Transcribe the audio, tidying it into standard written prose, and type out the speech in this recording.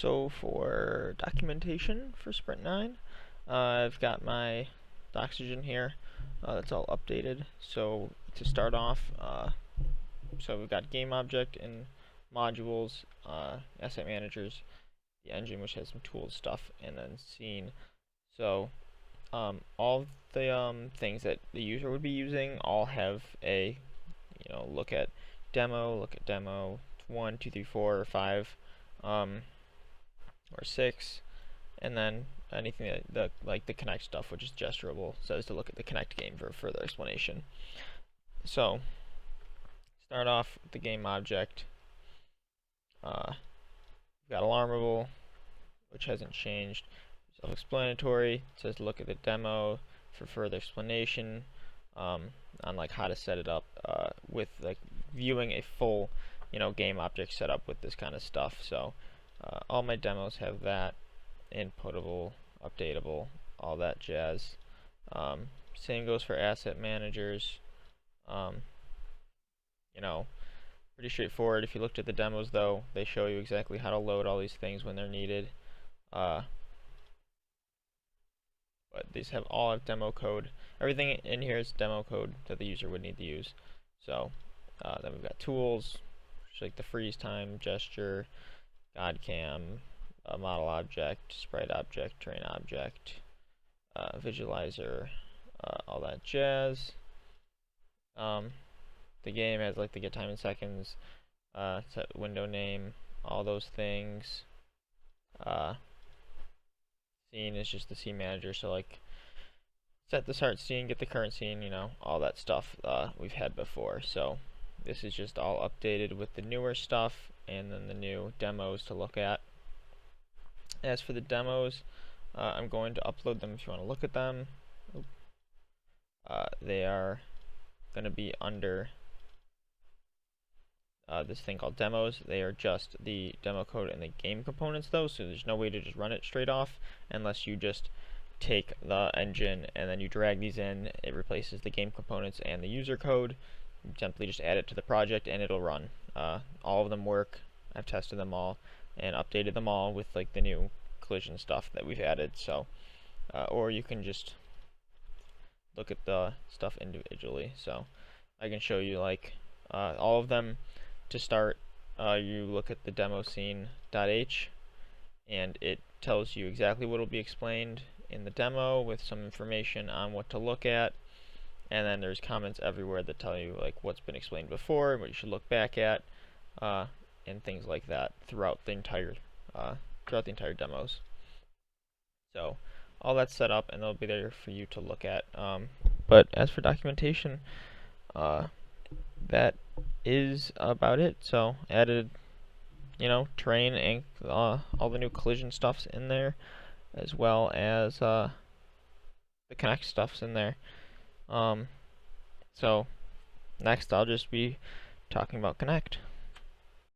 So for documentation for Sprint 9, I've got my Doxygen here. That's all updated. So to start off, so we've got game object and modules, asset managers, the engine which has some tools stuff, and then scene. So all the things that the user would be using all have a look at demo 1, 2, 3, 4, or 5. Or 6, and then anything like the connect stuff, which is gesturable, says to look at the connect game for further explanation. So start off with the game object. We've got alarmable, which hasn't changed. Self-explanatory, it says to look at the demo for further explanation on like how to set it up with like viewing a full game object setup with this kind of stuff. So all my demos have that, inputable, updatable, all that jazz. Same goes for asset managers. Pretty straightforward. If you looked at the demos though, they show you exactly how to load all these things when they're needed. But these all have demo code. Everything in here is demo code that the user would need to use. So then we've got tools, like the freeze time, gesture, GodCam, model object, sprite object, terrain object, visualizer, all that jazz. The game has like the get time in seconds, set window name, all those things. Scene is just the scene manager, so like set the start scene, get the current scene, all that stuff we've had before. So this is just all updated with the newer stuff and then the new demos to look at. As for the demos, I'm going to upload them if you want to look at them. They are going to be under this thing called demos. They are just the demo code and the game components though, so there's no way to just run it straight off unless you just take the engine and then you drag these in. It replaces the game components and the user code. You simply just add it to the project and it'll run. All of them work. I've tested them all and updated them all with like the new collision stuff that we've added. So or you can just look at the stuff individually. So I can show you like all of them. To start, you look at the demo scene.h and it tells you exactly what will be explained in the demo with some information on what to look at, and then there's comments everywhere that tell you like what's been explained before and what you should look back at, and things like that throughout the entire demos. So all that's set up and they'll be there for you to look at. But as for documentation, that is about it. So added terrain and all the new collision stuff's in there, as well as the connect stuff's in there. So next I'll just be talking about connect.